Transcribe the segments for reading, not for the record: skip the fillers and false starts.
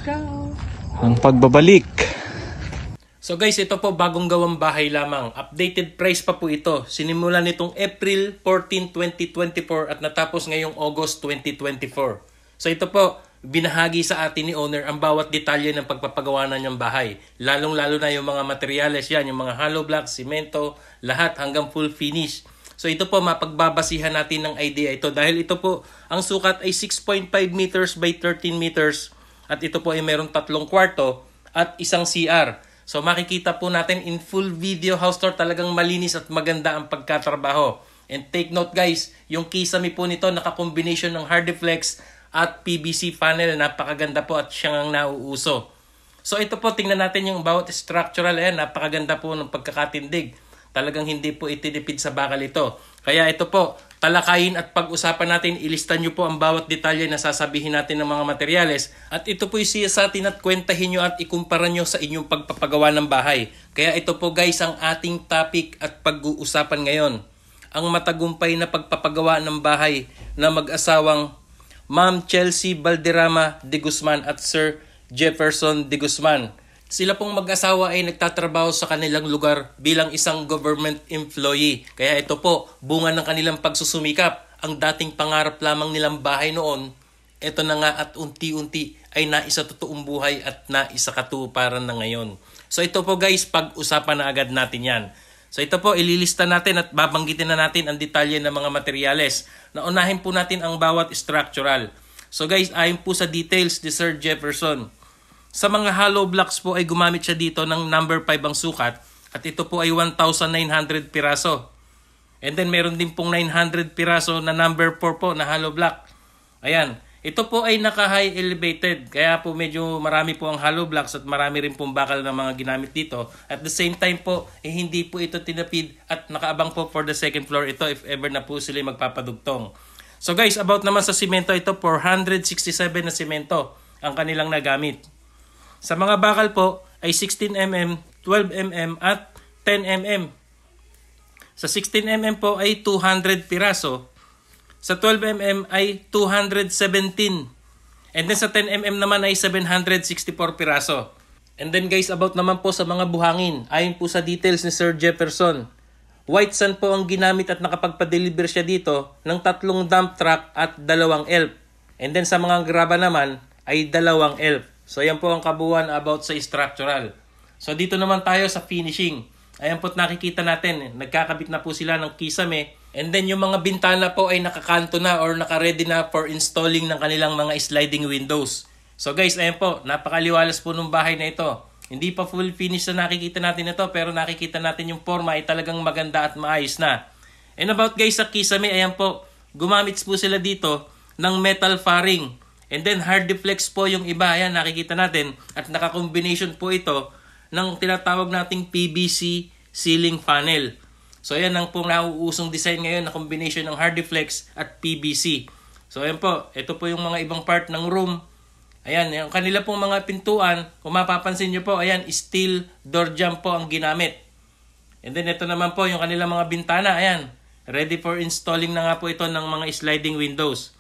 go! Ang pagbabalik. So guys, ito po bagong gawang bahay lamang. Updated price pa po ito. Sinimulan nitong April 14, 2024 at natapos ngayong August 2024. So ito po, binahagi sa atin ni owner ang bawat detalye ng pagpapagawa na niyang bahay. Lalong-lalo na yung mga materyales yan, yung mga hollow blocks, simento, lahat hanggang full finish. So ito po, mapagbabasihan natin ng idea ito dahil ito po, ang sukat ay 6.5 meters by 13 meters at ito po ay merong 3 kwarto at isang CR. So makikita po natin in full video house tour, talagang malinis at maganda ang pagkatrabaho. And take note guys, yung kisame po nito naka-combination ng Hardiflex at PVC panel. Napakaganda po at siyang nauuso. So ito po, tingnan natin yung bawat structural. Ayan, napakaganda po ng pagkakatindig. Talagang hindi po itinipid sa bakal ito. Kaya ito po, talakayin at pag-usapan natin, ilistan nyo po ang bawat detalye na sasabihin natin ng mga materyales. At ito po siya sa atin at kwentahin nyo at ikumpara nyo sa inyong pagpapagawa ng bahay. Kaya ito po guys ang ating topic at pag-uusapan ngayon. Ang matagumpay na pagpapagawa ng bahay na mag-asawang Ma'am Chelsea Valderrama de Guzman at Sir Jefferson de Guzman. Sila pong mag-asawa ay nagtatrabaho sa kanilang lugar bilang isang government employee. Kaya ito po, bunga ng kanilang pagsusumikap. Ang dating pangarap lamang nilang bahay noon, ito na nga at unti-unti ay naisa totoong buhay at naisa katuparan na ngayon. So ito po guys, pag-usapan na agad natin yan. So ito po, ililista natin at babanggitin na natin ang detalye ng mga materyales. Naunahin po natin ang bawat structural. So guys, ayon po sa details ni Sir Jefferson, sa mga hollow blocks po ay gumamit siya dito ng number 5 ang sukat at ito po ay 1,900 piraso. And then meron din pong 900 piraso na number 4 po na hollow block. Ayan, ito po ay naka-high elevated kaya po medyo marami po ang hollow blocks at marami rin pong bakal na mga ginamit dito. At the same time po, hindi po ito tinapid at nakaabang po for the second floor ito if ever na po sila magpapadugtong. So guys, about naman sa simento, ito 467 na simento ang kanilang nagamit. Sa mga bakal po ay 16mm, 12mm at 10mm. Sa 16mm po ay 200 piraso. Sa 12mm ay 217. And then sa 10mm naman ay 764 piraso. And then guys, about naman po sa mga buhangin. Ayon po sa details ni Sir Jefferson, white sand po ang ginamit at nakapagpa-deliver siya dito ng 3 dump truck at 2 elf. And then sa mga graba naman ay 2 elf. So yan po ang kabuuan about sa structural. So dito naman tayo sa finishing. Ayan po nakikita natin, nagkakabit na po sila ng kisame. And then yung mga bintana po ay nakakanto na or naka-ready na for installing ng kanilang mga sliding windows. So guys, ayan po, napakaliwalas po ng bahay na ito. Hindi pa full finish na nakikita natin ito, pero nakikita natin yung forma ay talagang maganda at maayos na. And about guys sa kisame, ayan po, gumamit po sila dito ng metal faring. And then Hardiflex po yung iba, ayan nakikita natin. At naka-combination po ito ng tinatawag nating PVC ceiling panel. So ayan ang pong nauusong design ngayon na combination ng Hardiflex at PVC. So ayan po, ito po yung mga ibang part ng room. Ayan, yung kanila pong mga pintuan, kung mapapansin nyo po, ayan, steel door jamb po ang ginamit. And then ito naman po yung kanilang mga bintana, ayan. Ready for installing na nga po ito ng mga sliding windows.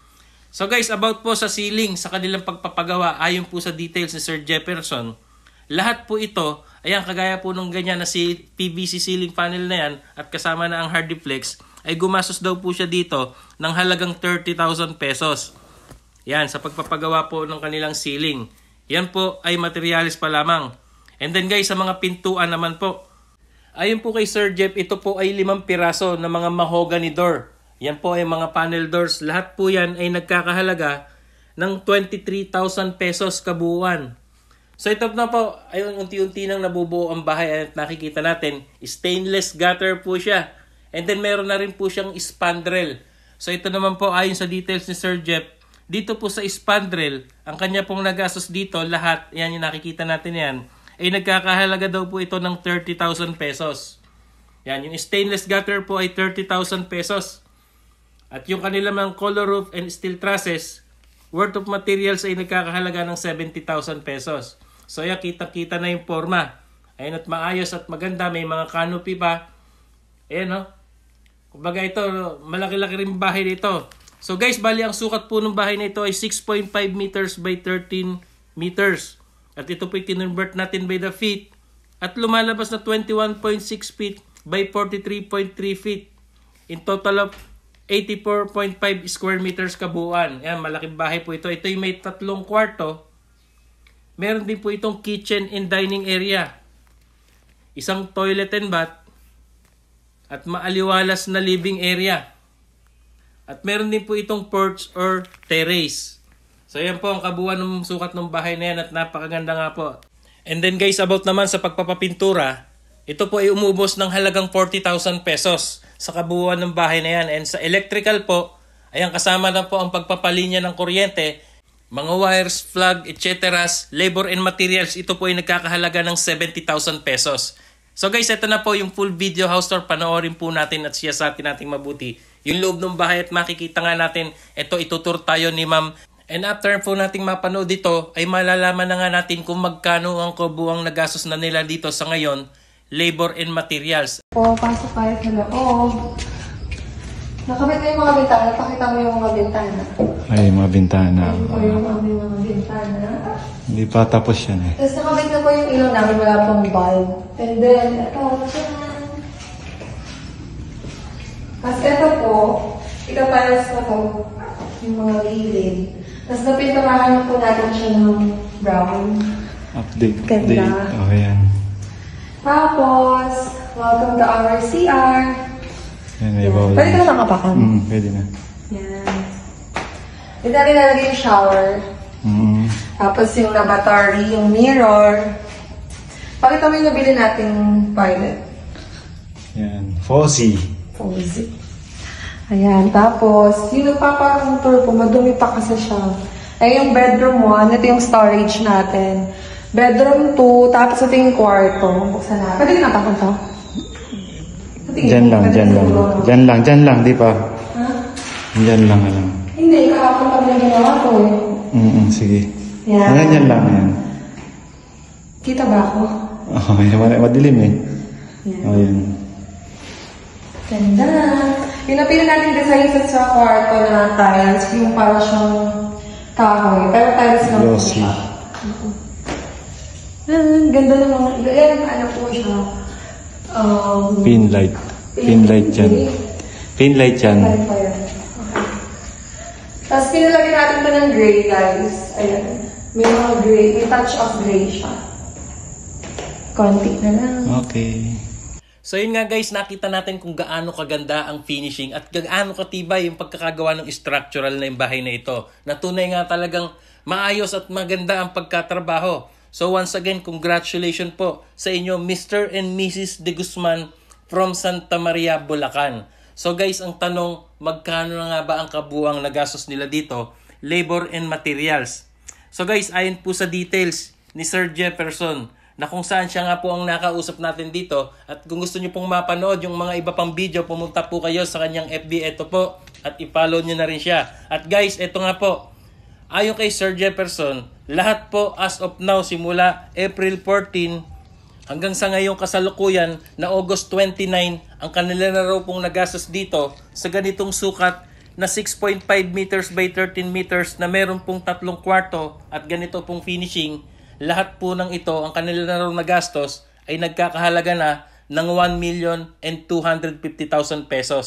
So guys, about po sa ceiling, sa kanilang pagpapagawa, ayon po sa details ni Sir Jefferson, lahat po ito, ayan, kagaya po nung ganyan na si PVC ceiling panel na yan at kasama na ang Hardiflex, ay gumastos daw po siya dito ng halagang 30,000 pesos. Yan, sa pagpapagawa po ng kanilang ceiling. Yan po ay materyales pa lamang. And then guys, sa mga pintuan naman po, ayon po kay Sir Jeff, ito po ay 5 piraso na mga mahogany door. Yan po ay mga panel doors. Lahat po yan ay nagkakahalaga ng 23,000 pesos kabuuan. So ito na po, ayun, unti-unti nang nabubuo ang bahay at nakikita natin, stainless gutter po siya. And then meron na rin po siyang spandrel. So ito naman po ayon sa details ni Sir Jeff, dito po sa spandrel, ang kanya pong nagastos dito, lahat, yan yung nakikita natin yan, ay nagkakahalaga daw po ito ng 30,000 pesos. Yan, yung stainless gutter po ay 30,000 pesos. At yung kanilang mga color roof and steel trusses, worth of materials ay nagkakahalaga ng 70,000 pesos. So yan, kita-kita na yung forma. Ayun, at maayos at maganda, may mga canopy pa. Ayan, no? Kumbaga ito, malaki-laki rin bahay nito. So guys, bali ang sukat po ng bahay na ito ay 6.5 meters by 13 meters. At ito po kinonvert natin by the feet. At lumalabas na 21.6 feet by 43.3 feet. In total of 84.5 square meters kabuuan. Yan, malaking bahay po ito. Ito yung may 3 kwarto. Meron din po itong kitchen and dining area. Isang toilet and bath. At maaliwalas na living area. At meron din po itong porch or terrace. So yan po ang kabuuan ng sukat ng bahay na yan at napakaganda nga po. And then guys, about naman sa pagpapapintura, ito po ay umubos ng halagang 40,000 pesos sa kabuuan ng bahay na yan. And sa electrical po, ayan kasama na po ang pagpapalinya ng kuryente, mga wires, plug, etc. Labor and materials, ito po ay nagkakahalaga ng 70,000 pesos. So guys, ito na po yung full video house tour. Panoorin po natin at siyasatin natin mabuti yung loob ng bahay at makikita nga natin, ito itutur tayo ni ma'am. And after po nating mapanood dito, ay malalaman na nga natin kung magkano ang kabuuang nagastos na nila dito sa ngayon, labor and materials. Pasok tayo sa loob. Nakabit na yung mga bintana. Pakita mo yung mga bintana. Ay, mga bintana. Ayun po yung aming mga bintana. Hindi pa tapos yan eh. Tapos nakabit na po yung ilaw namin. Wala pong bulb. And then, ito. Tapos ito po, ikapalas na po yung mga gilid. Tapos napinturahan na po natin siya ng brown. Update. Ganda. Oh, yan. Tapos, welcome to our CR. Yan, may bawal. Pwede ka na nakapakan. Pwede na. Yan. Dito natin nalagay yung shower. Tapos yung lavatory, yung mirror. Pakita mo yung nabili nating toilet. Yan. Fuzzy. Cozy. Ayan. Tapos, yung nagpaparang tour po, madumi pa kasi siya. Ay, yung bedroom 1, ito yung storage natin. Bedroom 2, tapos ito yung kwarto. Buksan natin. Pwede ka napakan to? Diyan lang, diyan lang. Diyan lang, diyan lang, di pa. Ha? Diyan lang, alam. Hindi, kahapon pa na ginawa ko eh. Sige. Yan. Ganyan lang, yan. Kita ba ako? Oh, madilim eh. Yan. Oh, yan. Ganda. Yung napili natin design sa kwarto na tiles, yung para siyang kahoy. Pero tiles lang po Glossy. siya. Ganda ng mga, yan, ano po siya. Pin light. Pin light yan. Pin light yan. Okay. Tapos pinalagyan natin ito ng gray, guys. Ayan. May mga gray, may touch of gray siya. Konti na lang. Okay. So yun nga guys, nakita natin kung gaano kaganda ang finishing at gaano katibay yung pagkakagawa ng structural na yung bahay na ito. Natunay nga talagang maayos at maganda ang pagkatrabaho. So once again, congratulations po sa inyo Mr. and Mrs. De Guzman from Santa Maria, Bulacan. So guys, ang tanong, magkano na nga ba ang kabuuang nagastos nila dito? Labor and materials. So guys, ayon po sa details ni Sir Jefferson, na kung saan siya nga po ang nakausap natin dito. At kung gusto nyo pong mapanood yung mga iba pang video, pumunta po kayo sa kanyang FB, ito po. At i-follow nyo na rin siya. At guys, ito nga po. Ayon kay Sir Jefferson, lahat po as of now, simula April 14 hanggang sa ngayong kasalukuyan na August 29, ang kanila na raw pong nagastos dito sa ganitong sukat na 6.5 meters by 13 meters na meron pong 3 kwarto at ganito pong finishing. Lahat po ng ito, ang kanila na raw nagastos ay nagkakahalaga na ng 1,250,000 pesos.